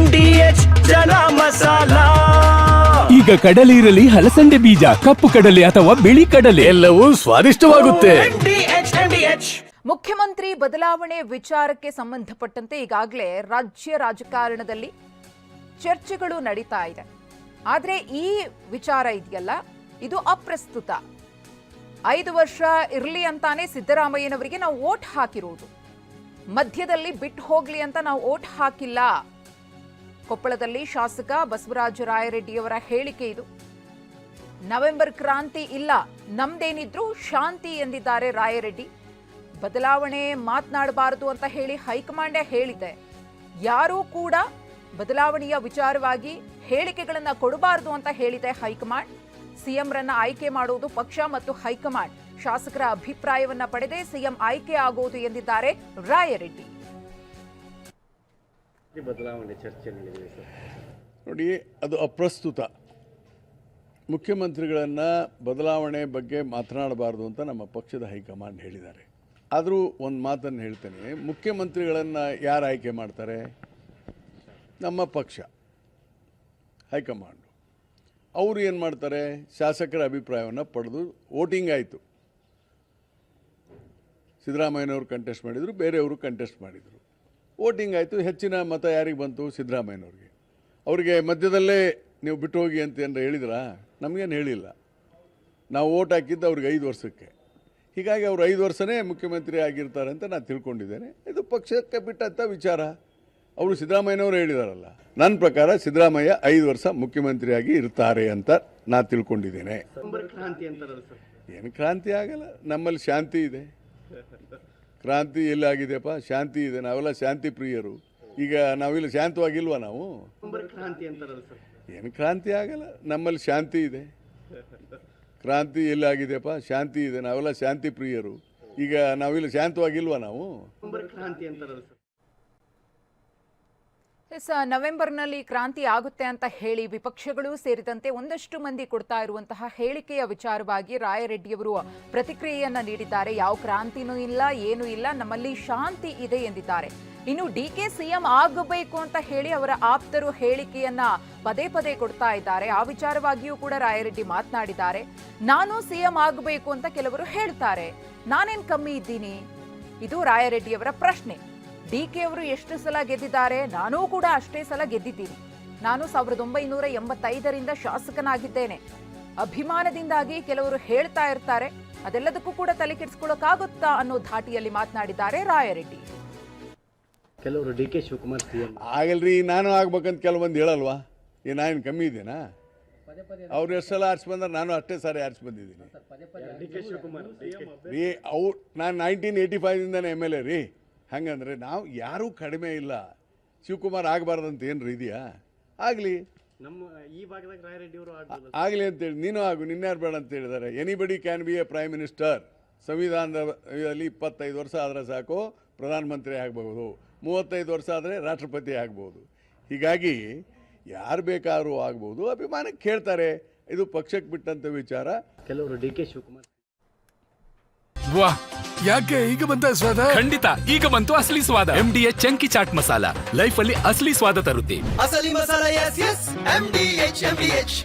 MDH ಚನ masala. ಈಗ ಕಡಲೆ ಇರಲಿ, ಹಲಸಂಡೆ ಬೀಜ, ಕಪ್ಪು ಕಡಲೆ ಅಥವಾ ಬಿಳಿ ಕಡಲೆ, ಎಲ್ಲವೂ ಸ್ವಾದಿಷ್ಟವಾಗುತ್ತೆ. MDH. ಮುಖ್ಯಮಂತ್ರಿ ಬದಲಾವಣೆ ವಿಚಾರಕ್ಕೆ ಸಂಬಂಧಪಟ್ಟಂತೆ ಈಗಾಗಲೇ ರಾಜ್ಯ ರಾಜಕಾರಣದಲ್ಲಿ ಚರ್ಚೆಗಳು ನಡೀತಾ ಇದೆ. ಆದರೆ ಈ ವಿಚಾರ ಇದೆಯಲ್ಲ, ಇದು ಅಪ್ರಸ್ತುತ. 5 ವರ್ಷ ಇರಲಿ ಅಂತಾನೆ ಸಿದ್ದರಾಮಯ್ಯನವರಿಗೆ ನಾವು ವೋಟ್ ಹಾಕಿರೋದು. ಮಧ್ಯದಲ್ಲಿ ಬಿಟ್ಟು ಹೋಗ್ಲಿ ಅಂತ ನಾವು ವೋಟ್ ಹಾಕಿಲ್ಲ. ಕೊಪ್ಪಳದಲ್ಲಿ ಶಾಸಕ ಬಸವರಾಜ ರಾಯರೆಡ್ಡಿಯವರ ಹೇಳಿಕೆ ಇದು. ನವೆಂಬರ್ ಕ್ರಾಂತಿ ಇಲ್ಲ, ನಮ್ದೇನಿದ್ರು ಶಾಂತಿ ಎಂದಿದ್ದಾರೆ ರಾಯರೆಡ್ಡಿ. ಬದಲಾವಣೆ ಮಾತನಾಡಬಾರದು ಅಂತ ಹೇಳಿ ಹೈಕಮಾಂಡೇ ಹೇಳಿದೆ. ಯಾರೂ ಕೂಡ ಬದಲಾವಣೆಯ ವಿಚಾರವಾಗಿ ಹೇಳಿಕೆಗಳನ್ನ ಕೊಡಬಾರದು ಅಂತ ಹೇಳಿದೆ ಹೈಕಮಾಂಡ್. ಸಿಎಂರನ್ನ ಆಯ್ಕೆ ಮಾಡುವುದು ಪಕ್ಷ ಮತ್ತು ಹೈಕಮಾಂಡ್. ಶಾಸಕರ ಅಭಿಪ್ರಾಯವನ್ನ ಪಡೆದೇ ಸಿಎಂ ಆಯ್ಕೆ ಆಗುವುದು ಎಂದಿದ್ದಾರೆ ರಾಯರೆಡ್ಡಿ. ಬದಲಾವಣೆ ಚರ್ಚೆ ನಡೆದಿದೆ ಸರ್. ನೋಡಿ, ಅದು ಅಪ್ರಸ್ತುತ. ಮುಖ್ಯಮಂತ್ರಿಗಳನ್ನು ಬದಲಾವಣೆ ಬಗ್ಗೆ ಮಾತನಾಡಬಾರ್ದು ಅಂತ ನಮ್ಮ ಪಕ್ಷದ ಹೈಕಮಾಂಡ್ ಹೇಳಿದ್ದಾರೆ. ಆದರೂ ಒಂದು ಮಾತನ್ನು ಹೇಳ್ತೇನೆ, ಮುಖ್ಯಮಂತ್ರಿಗಳನ್ನು ಯಾರು ಆಯ್ಕೆ ಮಾಡ್ತಾರೆ? ನಮ್ಮ ಪಕ್ಷ ಹೈಕಮಾಂಡು. ಅವರು ಏನು ಮಾಡ್ತಾರೆ? ಶಾಸಕರ ಅಭಿಪ್ರಾಯವನ್ನು ಪಡೆದು ವೋಟಿಂಗ್ ಆಯಿತು. ಸಿದ್ದರಾಮಯ್ಯನವರು ಕಂಟೆಸ್ಟ್ ಮಾಡಿದರು, ಬೇರೆಯವರು ಕಂಟೆಸ್ಟ್ ಮಾಡಿದರು. ವೋಟಿಂಗ್ ಆಯಿತು. ಹೆಚ್ಚಿನ ಮತ ಯಾರಿಗೆ ಬಂತು? ಸಿದ್ದರಾಮಯ್ಯನವ್ರಿಗೆ. ಅವರಿಗೆ ಮಧ್ಯದಲ್ಲೇ ನೀವು ಬಿಟ್ಟು ಹೋಗಿ ಅಂತ ಏನಾರ ಹೇಳಿದ್ರಾ? ನಮಗೇನು ಹೇಳಿಲ್ಲ. ನಾವು ವೋಟ್ ಹಾಕಿದ್ದು ಅವ್ರಿಗೆ 5 ವರ್ಷಕ್ಕೆ. ಹೀಗಾಗಿ ಅವರು 5 ವರ್ಷನೇ ಮುಖ್ಯಮಂತ್ರಿ ಆಗಿರ್ತಾರೆ ಅಂತ ನಾನು ತಿಳ್ಕೊಂಡಿದ್ದೇನೆ. ಇದು ಪಕ್ಷಕ್ಕೆ ಬಿಟ್ಟಂಥ ವಿಚಾರ. ಅವರು ಸಿದ್ದರಾಮಯ್ಯನವರು ಹೇಳಿದಾರಲ್ಲ, ನನ್ನ ಪ್ರಕಾರ ಸಿದ್ದರಾಮಯ್ಯ 5 ವರ್ಷ ಮುಖ್ಯಮಂತ್ರಿಯಾಗಿ ಇರ್ತಾರೆ ಅಂತ ನಾನು ತಿಳ್ಕೊಂಡಿದ್ದೇನೆ. ಏನು ಕ್ರಾಂತಿ ಆಗಲ್ಲ, ನಮ್ಮಲ್ಲಿ ಶಾಂತಿ ಇದೆ. ಕ್ರಾಂತಿ ಎಲ್ಲಾಗಿದೆಯಪ್ಪ? ಶಾಂತಿ ಇದೆ. ನಾವೆಲ್ಲ ಶಾಂತಿ ಪ್ರಿಯರು. ಈಗ ನಾವಿಲ್ಲ ಶಾಂತವಾಗಿಲ್ವಾ ನಾವು? ಏನು ಕ್ರಾಂತಿ ಆಗಲ್ಲ, ನಮ್ಮಲ್ಲಿ ಶಾಂತಿ ಇದೆ. ಕ್ರಾಂತಿ ಎಲ್ಲಾಗಿದೆಯಪ್ಪ? ಶಾಂತಿ ಇದೆ. ನಾವೆಲ್ಲ ಶಾಂತಿ ಪ್ರಿಯರು. ಈಗ ನಾವಿಲ್ಲ ಶಾಂತವಾಗಿಲ್ವಾ ನಾವು? ನವೆಂಬರ್ನಲ್ಲಿ ಕ್ರಾಂತಿ ಆಗುತ್ತೆ ಅಂತ ಹೇಳಿ ವಿಪಕ್ಷಗಳು ಸೇರಿದಂತೆ ಒಂದಷ್ಟು ಮಂದಿ ಕೊಡ್ತಾ ಇರುವಂತಹ ಹೇಳಿಕೆಯ ವಿಚಾರವಾಗಿ ರಾಯರೆಡ್ಡಿಯವರು ಪ್ರತಿಕ್ರಿಯೆಯನ್ನ ನೀಡಿದ್ದಾರೆ. ಯಾವ ಕ್ರಾಂತಿನೂ ಇಲ್ಲ, ಏನೂ ಇಲ್ಲ, ನಮ್ಮಲ್ಲಿ ಶಾಂತಿ ಇದೆ ಎಂದಿದ್ದಾರೆ. ಇನ್ನು ಡಿಕೆ ಸಿಎಂ ಆಗಬೇಕು ಅಂತ ಹೇಳಿ ಅವರ ಆಪ್ತರು ಹೇಳಿಕೆಯನ್ನ ಪದೇ ಪದೇ ಕೊಡ್ತಾ ಇದ್ದಾರೆ. ಆ ವಿಚಾರವಾಗಿಯೂ ಕೂಡ ರಾಯರೆಡ್ಡಿ ಮಾತನಾಡಿದ್ದಾರೆ. ನಾನು ಸಿಎಂ ಆಗಬೇಕು ಅಂತ ಕೆಲವರು ಹೇಳ್ತಾರೆ, ನಾನೇನ್ ಕಮ್ಮಿ ಇದ್ದೀನಿ? ಇದು ರಾಯರೆಡ್ಡಿಯವರ ಪ್ರಶ್ನೆ. ಡಿಕೆ ಅವರು ಎಷ್ಟು ಸಲ ಗೆದ್ದಿದ್ದಾರೆ? ನಾನೂ ಕೂಡ ಅಷ್ಟೇ ಸಲ ಗೆದ್ದಿದ್ದೀನಿ. ನಾನು 1985ರಿಂದ ಶಾಸಕನಾಗಿದ್ದೇನೆ. ಅಭಿಮಾನದಿಂದಾಗಿ ಕೆಲವರು ಹೇಳ್ತಾ ಇರ್ತಾರೆ, ಅದೆಲ್ಲದಕ್ಕೂ ಕೂಡ ತಲೆ ಕೆಡಿಸ್ಕೊಳ್ಳೋಕ್ಕಾಗುತ್ತಾ ಅನ್ನೋ ಧಾಟಿಯಲ್ಲಿ ಮಾತನಾಡಿದ್ದಾರೆ ರಾಯರೆಡ್ಡಿ. ಕೆಲವರು ಡಿ ಕೆ ಶಿವಕುಮಾರ್ ಸಿಎಂ ಆಗಲ್ರಿ, ನಾನು ಆಗ್ಬೇಕಂತ ಕೆಲವೊಂದು ಹೇಳಲ್ವಾ? ನಾನು ಕಮ್ಮಿ ಇದ್ದೇನಾ? ಅವ್ರು ಎಷ್ಟು ಸಲ ಆರಿಸಿ ಬಂದ್ರೆ ನಾನು ಅಷ್ಟೇ ಸಾರಿ ಆರಿಸಿ ಬಂದಿದ್ದೀನಿ ರೀ. ಅವ್ರು ನಾನು 1985ದಿಂದನೇ MLA ರೀ. ಹಂಗಂದ್ರೆ ನಾವು ಯಾರೂ ಕಡಿಮೆ ಇಲ್ಲ. ಶಿವಕುಮಾರ್ ಆಗಬಾರ್ದಂತ ಏನ್ರಿ ಇದೆಯಾ? ಆಗಲಿ, ನಮ್ಮ ಈ ಭಾಗದಾಗ ರಾಯರೆಡ್ಡಿ ಅವರು ಆಗಲಿ ಅಂತೇಳಿ ನೀನು ಆಗು, ನಿನ್ಯಾರು ಬೇಡ ಅಂತ ಹೇಳಿದ್ದಾರೆ. Anybody can be A prime minister. ಸಂವಿಧಾನದಲ್ಲಿ 25 ವರ್ಷ ಆದರೆ ಸಾಕು ಪ್ರಧಾನಮಂತ್ರಿ ಆಗಬಹುದು, 35 ವರ್ಷ ಆದರೆ ರಾಷ್ಟ್ರಪತಿ ಆಗ್ಬೋದು. ಹೀಗಾಗಿ ಯಾರು ಬೇಕಾದ್ರೂ ಆಗ್ಬೋದು. ಅಭಿಮಾನಕ್ಕೆ ಕೇಳ್ತಾರೆ, ಇದು ಪಕ್ಷಕ್ಕೆ ಬಿಟ್ಟಂಥ ವಿಚಾರ. ಕೆಲವರು ಡಿ ಕೆ ಶಿವಕುಮಾರ್. ವಾಹ್, ಯಾಕೆ ಈಗ ಬಂತ ಸ್ವಾದ? ಖಂಡಿತ ಈಗ ಬಂತು ಅಸಲಿ ಸ್ವಾದ. MDH chunky chaat masala life ಅಲ್ಲಿ ಅಸಲಿ ಸ್ವಾದ ತರುತ್ತೆ. ಅಸಲಿ ಮಸಾಲ, yes, MDH.